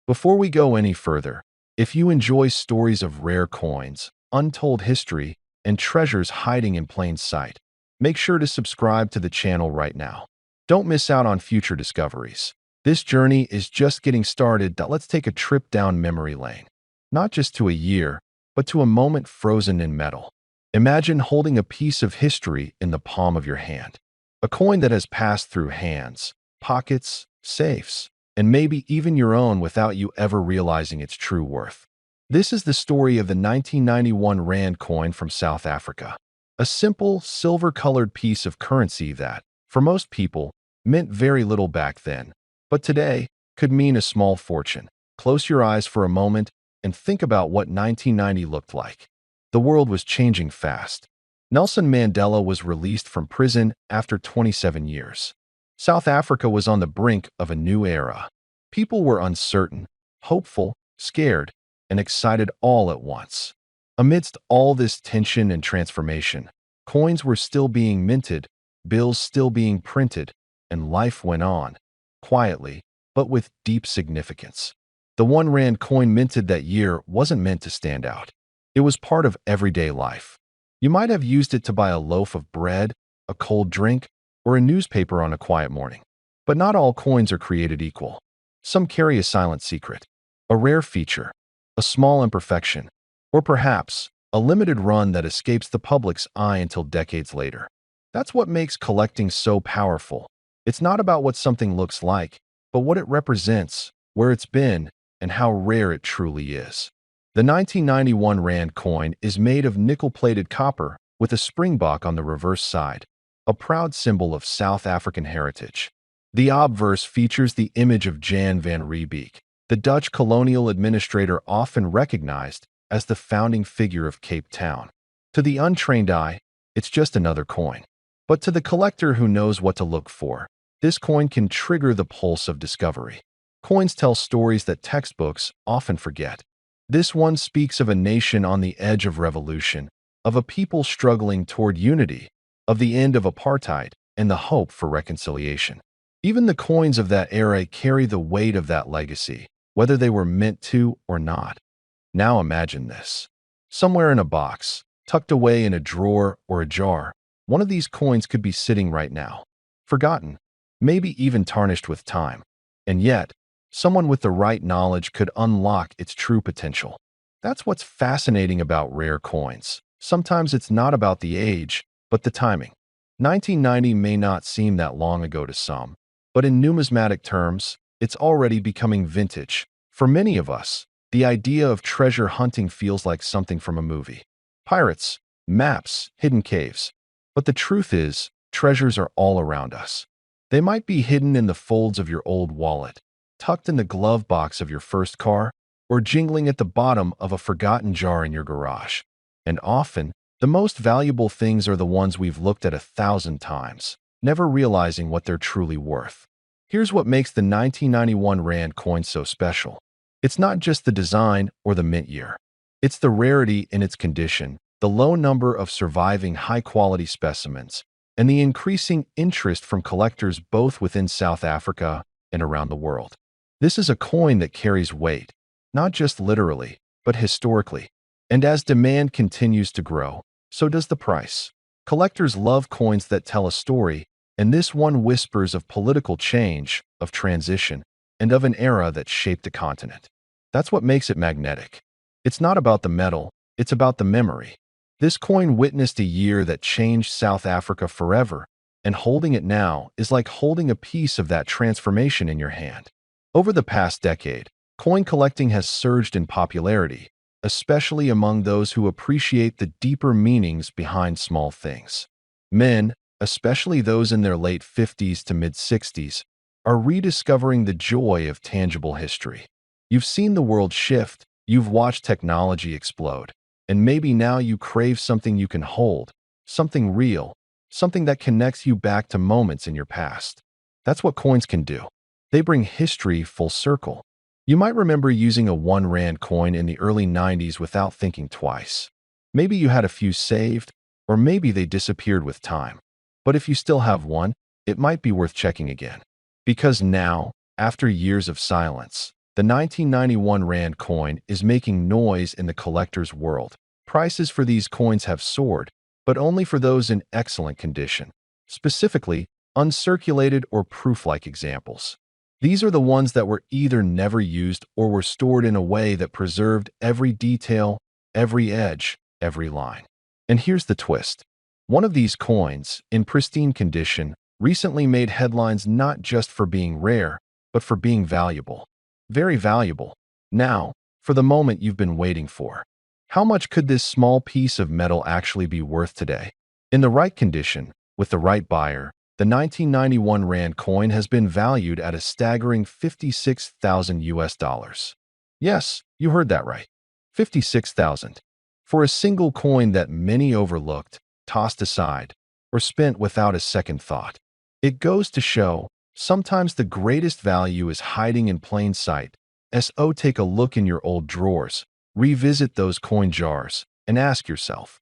Before we go any further, if you enjoy stories of rare coins, untold history, and treasures hiding in plain sight, make sure to subscribe to the channel right now. Don't miss out on future discoveries. This journey is just getting started. Let's take a trip down memory lane. Not just to a year, but to a moment frozen in metal. Imagine holding a piece of history in the palm of your hand. A coin that has passed through hands, pockets, safes, and maybe even your own without you ever realizing its true worth. This is the story of the 1991 Rand coin from South Africa. A simple, silver-colored piece of currency that, for most people, meant very little back then, but today could mean a small fortune. Close your eyes for a moment and think about what 1990 looked like. The world was changing fast. Nelson Mandela was released from prison after 27 years. South Africa was on the brink of a new era. People were uncertain, hopeful, scared, and excited all at once. Amidst all this tension and transformation, coins were still being minted, bills still being printed, and life went on, quietly, but with deep significance. The 1 Rand coin minted that year wasn't meant to stand out. It was part of everyday life. You might have used it to buy a loaf of bread, a cold drink, or a newspaper on a quiet morning. But not all coins are created equal. Some carry a silent secret, a rare feature, a small imperfection, or perhaps a limited run that escapes the public's eye until decades later. That's what makes collecting so powerful. It's not about what something looks like, but what it represents, where it's been, and how rare it truly is. The 1991 Rand coin is made of nickel-plated copper with a springbok on the reverse side, a proud symbol of South African heritage. The obverse features the image of Jan van Riebeeck, the Dutch colonial administrator often recognized as the founding figure of Cape Town. To the untrained eye, it's just another coin. But to the collector who knows what to look for, this coin can trigger the pulse of discovery. Coins tell stories that textbooks often forget. This one speaks of a nation on the edge of revolution, of a people struggling toward unity, of the end of apartheid, and the hope for reconciliation. Even the coins of that era carry the weight of that legacy, whether they were meant to or not. Now imagine this. Somewhere in a box, tucked away in a drawer or a jar, one of these coins could be sitting right now, forgotten, maybe even tarnished with time. And yet, someone with the right knowledge could unlock its true potential. That's what's fascinating about rare coins. Sometimes it's not about the age, but the timing. 1990 may not seem that long ago to some, but in numismatic terms, it's already becoming vintage. For many of us, the idea of treasure hunting feels like something from a movie. Pirates, maps, hidden caves. But the truth is, treasures are all around us. They might be hidden in the folds of your old wallet, tucked in the glove box of your first car, or jingling at the bottom of a forgotten jar in your garage. And often, the most valuable things are the ones we've looked at 1,000 times, never realizing what they're truly worth. Here's what makes the 1991 Rand coin so special. It's not just the design or the mint year. It's the rarity in its condition, the low number of surviving high-quality specimens, and the increasing interest from collectors both within South Africa and around the world. This is a coin that carries weight, not just literally, but historically. And as demand continues to grow, so does the price. Collectors love coins that tell a story, and this one whispers of political change, of transition, and of an era that shaped a continent. That's what makes it magnetic. It's not about the metal, it's about the memory. This coin witnessed a year that changed South Africa forever, and holding it now is like holding a piece of that transformation in your hand. Over the past decade, coin collecting has surged in popularity, especially among those who appreciate the deeper meanings behind small things. Men, especially those in their late 50s to mid-60s, are rediscovering the joy of tangible history. You've seen the world shift, you've watched technology explode, and maybe now you crave something you can hold, something real, something that connects you back to moments in your past. That's what coins can do. They bring history full circle. You might remember using a 1 Rand coin in the early 90s without thinking twice. Maybe you had a few saved, or maybe they disappeared with time. But if you still have one, it might be worth checking again. Because now, after years of silence, The 1991 Rand coin is making noise in the collector's world. Prices for these coins have soared, but only for those in excellent condition, specifically uncirculated or proof-like examples. These are the ones that were either never used or were stored in a way that preserved every detail, every edge, every line. And here's the twist. One of these coins, in pristine condition, recently made headlines not just for being rare, but for being valuable. Very valuable. Now, for the moment you've been waiting for. How much could this small piece of metal actually be worth today? In the right condition, with the right buyer, the 1991 Rand coin has been valued at a staggering 56,000 US dollars. Yes, you heard that right. 56,000. For a single coin that many overlooked, tossed aside, or spent without a second thought. It goes to show, sometimes the greatest value is hiding in plain sight. So take a look in your old drawers, revisit those coin jars, and ask yourself,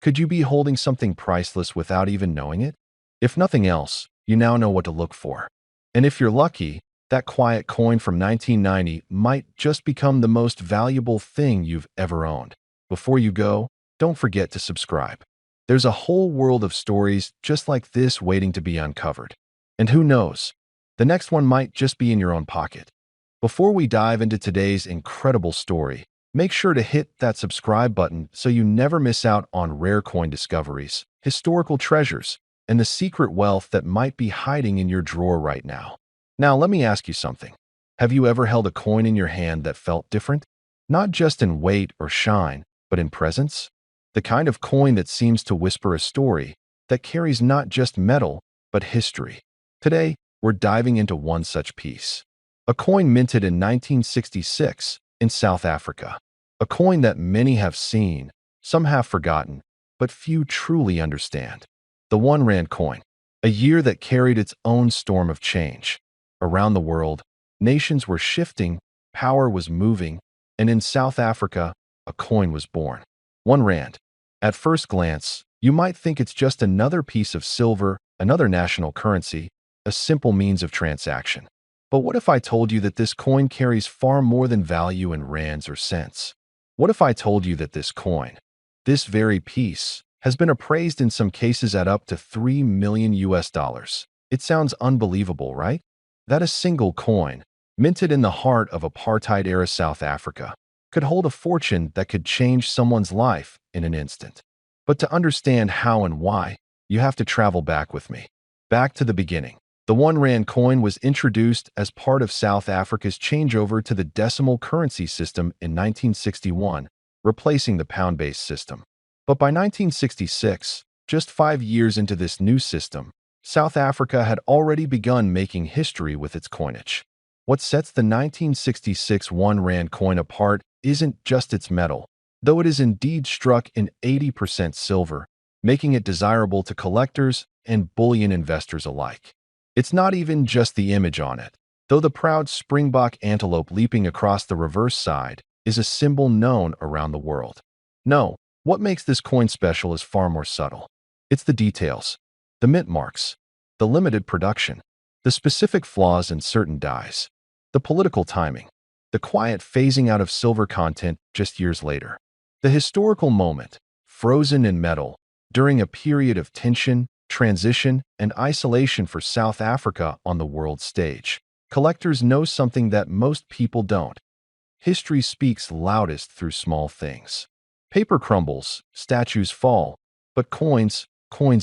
could you be holding something priceless without even knowing it? If nothing else, you now know what to look for. And if you're lucky, that quiet coin from 1990 might just become the most valuable thing you've ever owned. Before you go, don't forget to subscribe. There's a whole world of stories just like this waiting to be uncovered. And who knows, the next one might just be in your own pocket. Before we dive into today's incredible story, make sure to hit that subscribe button so you never miss out on rare coin discoveries, historical treasures, and the secret wealth that might be hiding in your drawer right now. Now, let me ask you something. Have you ever held a coin in your hand that felt different? Not just in weight or shine, but in presence? The kind of coin that seems to whisper a story, that carries not just metal, but history. Today, we're diving into one such piece. A coin minted in 1966 in South Africa. A coin that many have seen, some have forgotten, but few truly understand. The 1 Rand coin, a year that carried its own storm of change. Around the world, nations were shifting, power was moving, and in South Africa, a coin was born. 1 Rand. At first glance, you might think it's just another piece of silver, another national currency, a simple means of transaction. But what if I told you that this coin carries far more than value in rands or cents? What if I told you that this coin, this very piece, has been appraised in some cases at up to 3 million US dollars? It sounds unbelievable, right? That a single coin, minted in the heart of apartheid-era South Africa, could hold a fortune that could change someone's life in an instant. But to understand how and why, you have to travel back with me. Back to the beginning. The 1 Rand coin was introduced as part of South Africa's changeover to the decimal currency system in 1961, replacing the pound-based system. But by 1966, just 5 years into this new system, South Africa had already begun making history with its coinage. What sets the 1966 1 Rand coin apart isn't just its metal, though it is indeed struck in 80% silver, making it desirable to collectors and bullion investors alike. It's not even just the image on it, though the proud springbok antelope leaping across the reverse side is a symbol known around the world. No, what makes this coin special is far more subtle. It's the details, the mint marks, the limited production, the specific flaws in certain dyes, the political timing, the quiet phasing out of silver content just years later. The historical moment, frozen in metal, during a period of tension, transition, and isolation for South Africa on the world stage. Collectors know something that most people don't. History speaks loudest through small things. Paper crumbles, statues fall, but coins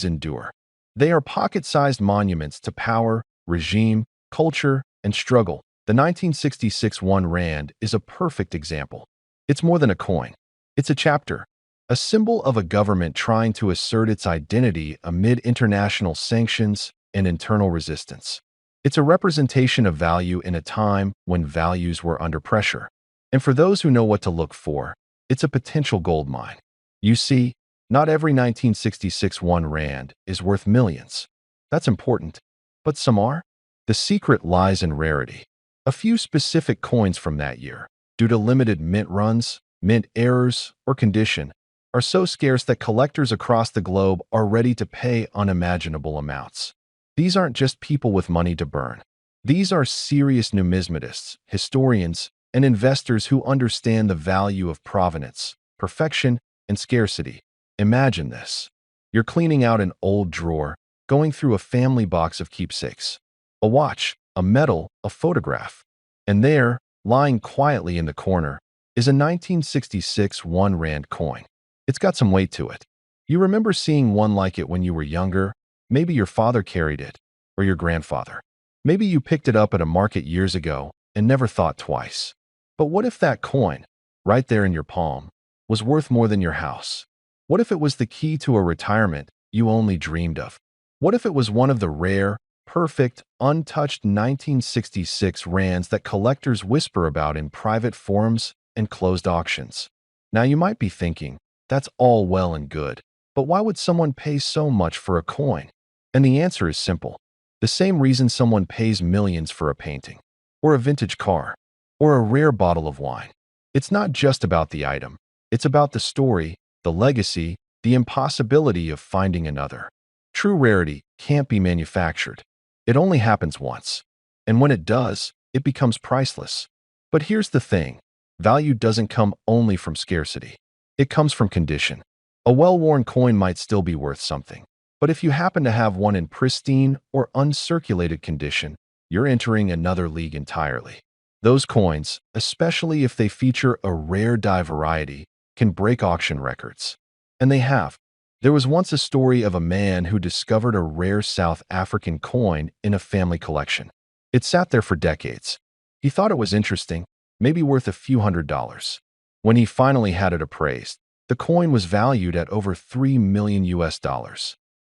endure. They are pocket-sized monuments to power, regime, culture, and struggle. The 1966 1 Rand is a perfect example. It's more than a coin. It's a chapter, a symbol of a government trying to assert its identity amid international sanctions and internal resistance. It's a representation of value in a time when values were under pressure. And for those who know what to look for, it's a potential gold mine. You see, not every 1966 1 Rand is worth millions. That's important. But some are. The secret lies in rarity. A few specific coins from that year, due to limited mint runs, mint errors, or condition, are so scarce that collectors across the globe are ready to pay unimaginable amounts. These aren't just people with money to burn. These are serious numismatists, historians, and investors who understand the value of provenance, perfection, and scarcity. Imagine this. You're cleaning out an old drawer, going through a family box of keepsakes. A watch, a medal, a photograph. And there, lying quietly in the corner, is a 1966 1 Rand coin. It's got some weight to it. You remember seeing one like it when you were younger? Maybe your father carried it, or your grandfather. Maybe you picked it up at a market years ago and never thought twice. But what if that coin, right there in your palm, was worth more than your house? What if it was the key to a retirement you only dreamed of? What if it was one of the rare, perfect, untouched 1966 rands that collectors whisper about in private forums and closed auctions? Now you might be thinking, that's all well and good, but why would someone pay so much for a coin? And the answer is simple. The same reason someone pays millions for a painting, or a vintage car, or a rare bottle of wine. It's not just about the item. It's about the story, the legacy, the impossibility of finding another. True rarity can't be manufactured. It only happens once. And when it does, it becomes priceless. But here's the thing. Value doesn't come only from scarcity. It comes from condition. A well-worn coin might still be worth something. But if you happen to have one in pristine or uncirculated condition, you're entering another league entirely. Those coins, especially if they feature a rare die variety, can break auction records. And they have. There was once a story of a man who discovered a rare South African coin in a family collection. It sat there for decades. He thought it was interesting, maybe worth a few $100s. When he finally had it appraised, the coin was valued at over $3 million.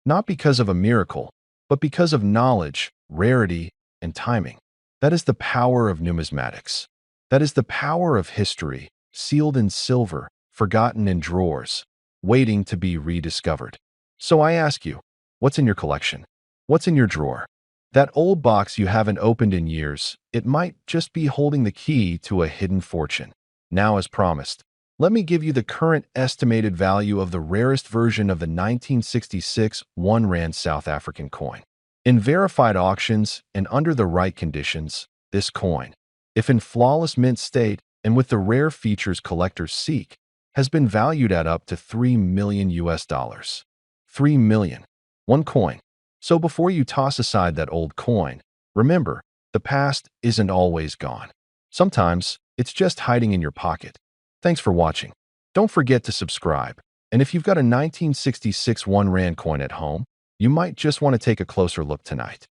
Not because of a miracle, but because of knowledge, rarity, and timing. That is the power of numismatics. That is the power of history, sealed in silver, forgotten in drawers, waiting to be rediscovered. So I ask you, what's in your collection? What's in your drawer? That old box you haven't opened in years, it might just be holding the key to a hidden fortune. Now, as promised, let me give you the current estimated value of the rarest version of the 1966 1 Rand South African coin. In verified auctions and under the right conditions, this coin, if in flawless mint state and with the rare features collectors seek, has been valued at up to $3 million. $3 million. One coin. So before you toss aside that old coin, remember, the past isn't always gone. Sometimes, it's just hiding in your pocket. Thanks for watching. Don't forget to subscribe. And if you've got a 1966 1 Rand coin at home, you might just want to take a closer look tonight.